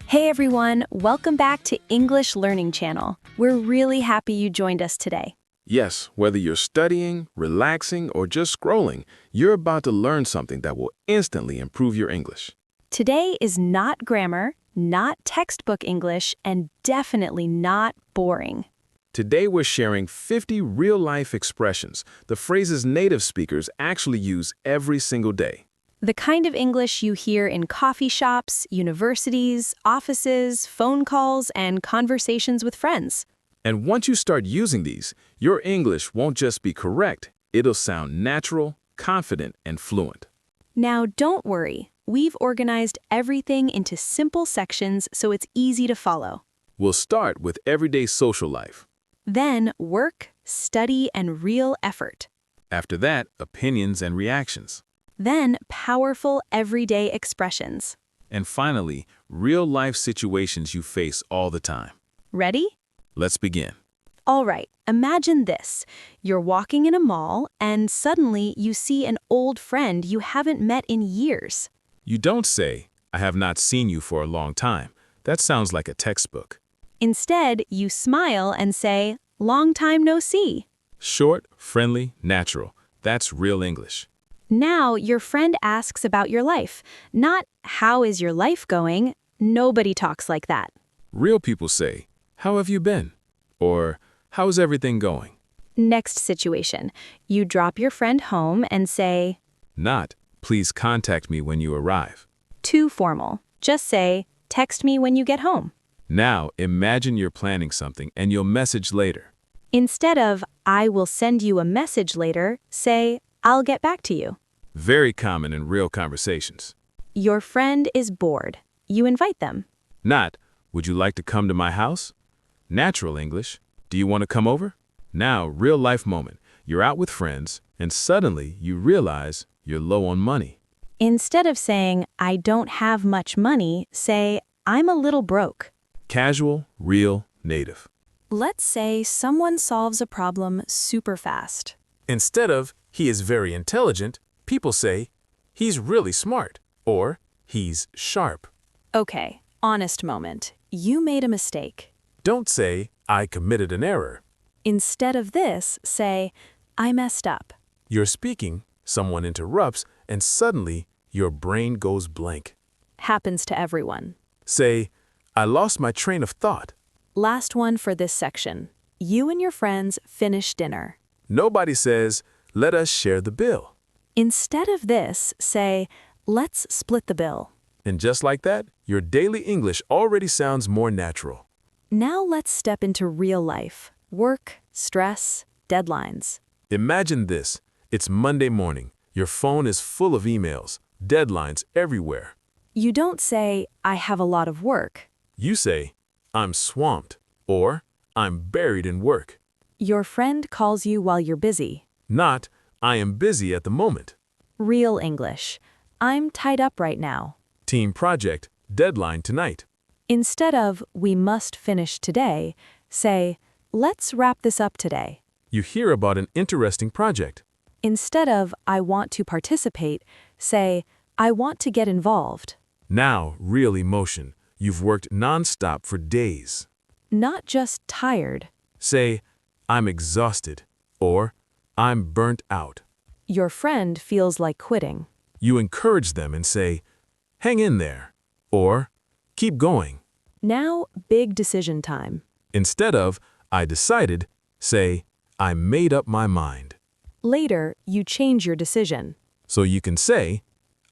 Hey everyone, welcome back to English Learning Channel. We're really happy you joined us today. Yes, whether you're studying, relaxing, or just scrolling, you're about to learn something that will instantly improve your English. Today is not grammar, not textbook English, and definitely not boring. Today we're sharing 50 real-life expressions, the phrases native speakers actually use every single day. The kind of English you hear in coffee shops, universities, offices, phone calls, and conversations with friends. And once you start using these, your English won't just be correct, it'll sound natural, confident, and fluent. Now, don't worry. We've organized everything into simple sections so it's easy to follow. We'll start with everyday social life. Then, work, study, and real effort. After that, opinions and reactions. Then, powerful everyday expressions. And finally, real-life situations you face all the time. Ready? Let's begin. All right, imagine this. You're walking in a mall, and suddenly you see an old friend you haven't met in years. You don't say, "I have not seen you for a long time." That sounds like a textbook. Instead, you smile and say, "Long time no see." Short, friendly, natural. That's real English. Now, your friend asks about your life, not "How is your life going?" Nobody talks like that. Real people say, "How have you been?" Or, "How's everything going?" Next situation, you drop your friend home and say, Not, "Please contact me when you arrive." too formal. Just say, "Text me when you get home." Now, imagine you're planning something and you'll message later. Instead of, "I will send you a message later," say, "I'll get back to you." Very common in real conversations. Your friend is bored. You invite them. Not, "Would you like to come to my house?" Natural English, "Do you want to come over?" Now, real life moment. You're out with friends, and suddenly you realize you're low on money. Instead of saying, "I don't have much money," say, "I'm a little broke." Casual, real, native. Let's say someone solves a problem super fast. Instead of, "He is very intelligent," people say, "He's really smart," or "He's sharp." Okay, honest moment. You made a mistake. Don't say, "I committed an error." Instead of this, say, "I messed up." You're speaking, someone interrupts, and suddenly your brain goes blank. Happens to everyone. Say, "I lost my train of thought." Last one for this section. You and your friends finish dinner. Nobody says, "Let us share the bill." Instead of this, say, "Let's split the bill." And just like that, your daily English already sounds more natural. Now let's step into real life. Work, stress, deadlines. Imagine this. It's Monday morning. Your phone is full of emails, deadlines everywhere. You don't say, "I have a lot of work." You say, "I'm swamped," or "I'm buried in work." Your friend calls you while you're busy. Not, "I am busy at the moment." Real English. "I'm tied up right now." Team project, deadline tonight. Instead of, "We must finish today," say, "Let's wrap this up today." You hear about an interesting project. Instead of, "I want to participate," say, "I want to get involved." Now, real emotion. You've worked non-stop for days. Not just tired. Say, "I'm exhausted," or "I'm burnt out." Your friend feels like quitting. You encourage them and say, "Hang in there," or "Keep going." Now, big decision time. Instead of, "I decided," say, "I made up my mind." Later, you change your decision. So you can say,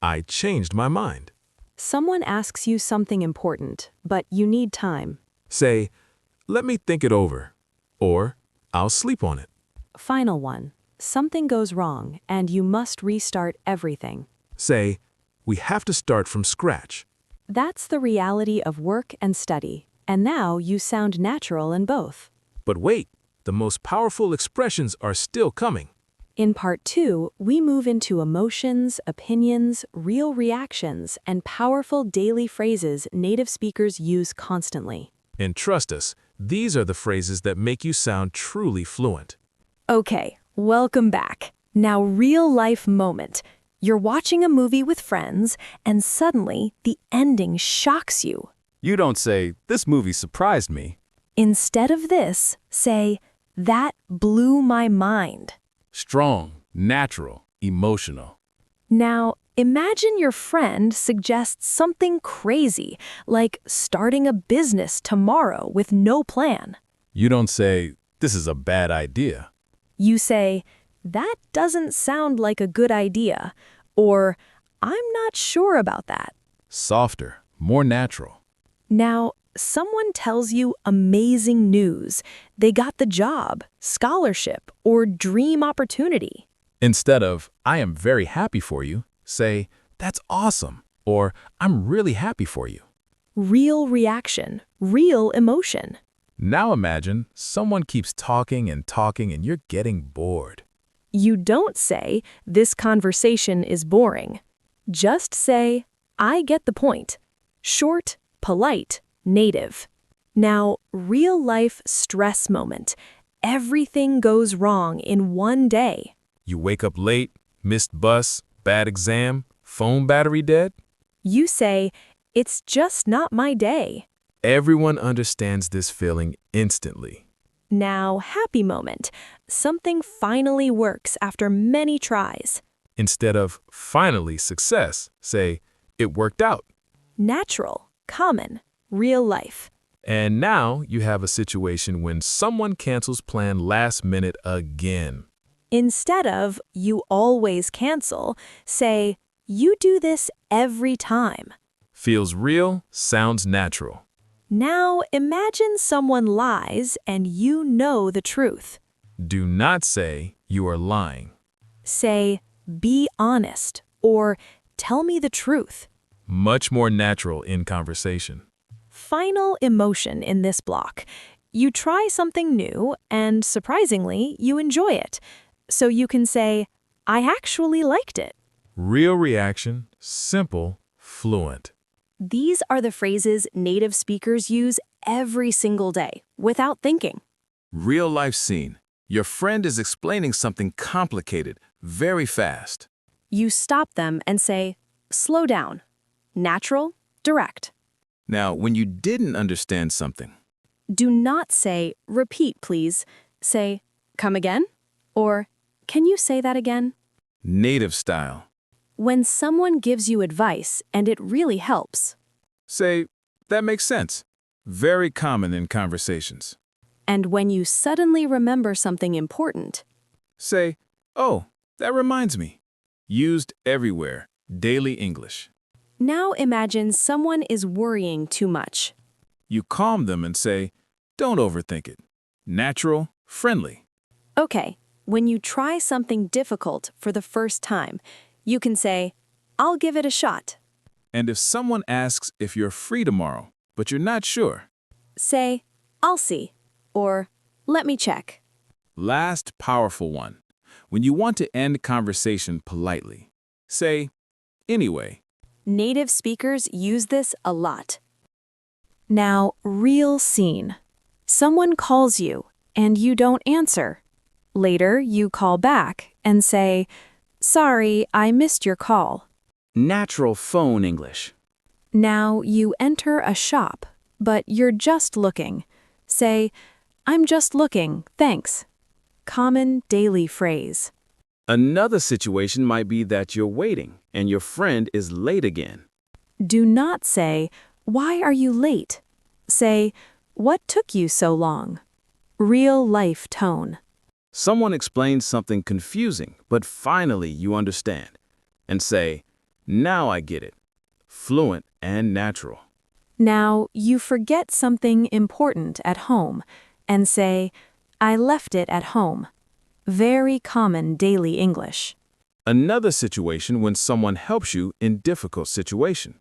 "I changed my mind." Someone asks you something important, but you need time. Say, "Let me think it over," or "I'll sleep on it." Final one. Something goes wrong, and you must restart everything. Say, "We have to start from scratch." That's the reality of work and study, and now you sound natural in both. But wait, the most powerful expressions are still coming. In part 2, we move into emotions, opinions, real reactions, and powerful daily phrases native speakers use constantly. And trust us, these are the phrases that make you sound truly fluent. Okay, welcome back. Now, real life moment. You're watching a movie with friends, and suddenly the ending shocks you. You don't say, "This movie surprised me." Instead of this, say, that blew my mind. Strong, natural, emotional. Now, imagine your friend suggests something crazy, like starting a business tomorrow with no plan. You don't say, "This is a bad idea." You say, that doesn't sound like a good idea, or I'm not sure about that. Softer, more natural. Now, someone tells you amazing news. They got the job, scholarship, or dream opportunity. Instead of, "I am very happy for you," say, "That's awesome," or "I'm really happy for you." Real reaction, real emotion. Now imagine someone keeps talking and you're getting bored. You don't say, this conversation is boring. Just say, I get the point. Short, polite, native. Now, real-life stress moment. Everything goes wrong in one day. You wake up late, missed bus, bad exam, phone battery dead. You say, it's just not my day. Everyone understands this feeling instantly. Now, happy moment. Something finally works after many tries. Instead of finally success, say, "It worked out." Natural, common, real life. And now you have a situation when someone cancels plan last minute again. Instead of, you always cancel, say, you do this every time. Feels real, sounds natural. Now imagine someone lies and you know the truth. Do not say you are lying. Say, be honest, or tell me the truth. Much more natural in conversation. Final emotion in this block. You try something new and surprisingly, you enjoy it. So you can say, I actually liked it. Real reaction, simple, fluent. These are the phrases native speakers use every single day without thinking. Real life scene. Your friend is explaining something complicated very fast. You stop them and say, slow down. Natural, direct. Now, when you didn't understand something, Do not say, repeat please. Say, come again? Or, can you say that again? native style. When someone gives you advice and it really helps. Say, that makes sense. Very common in conversations. And when you suddenly remember something important. Say, oh, that reminds me. Used everywhere. Daily English. Now imagine someone is worrying too much. You calm them and say, don't overthink it. Natural, friendly. Okay, when you try something difficult for the first time, you can say, I'll give it a shot. And if someone asks if you're free tomorrow, but you're not sure, Say, I'll see, or let me check. last powerful one. When you want to end conversation politely, say, anyway. Native speakers use this a lot. Now, real scene. Someone calls you, and you don't answer. Later, you call back and say, sorry, I missed your call. Natural phone English. Now, you enter a shop, but you're just looking. Say, I'm just looking, thanks. Common daily phrase. Another situation might be that you're waiting and your friend is late again. Do not say, why are you late? Say, what took you so long? Real life tone. Someone explains something confusing, but finally you understand. And say, now I get it. Fluent and natural. Now, you forget something important at home and say, I left it at home. Very common daily English. Another situation when someone helps you in difficult situation.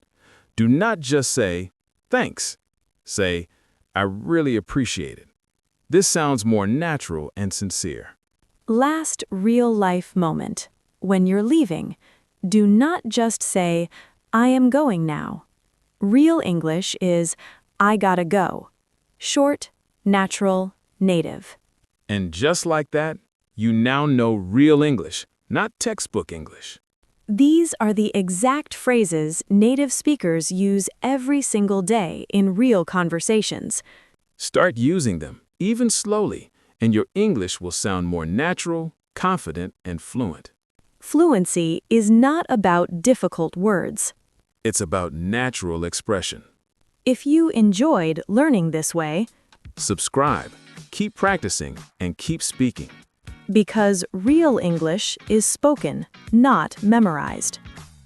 Do not just say, thanks. Say, I really appreciate it. This sounds more natural and sincere. Last real-life moment. When you're leaving, do not just say, I am going now. Real English is, I gotta go. Short, natural, native. And just like that, you now know real English, not textbook English. These are the exact phrases native speakers use every single day in real conversations. Start using them, even slowly, and your English will sound more natural, confident, and fluent. Fluency is not about difficult words. It's about natural expression. If you enjoyed learning this way, Subscribe, keep practicing, and keep speaking. because real English is spoken, not memorized.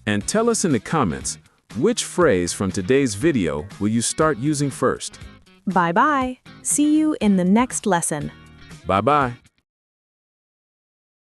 And tell us in the comments, which phrase from today's video will you start using first? Bye-bye. See you in the next lesson. Bye-bye.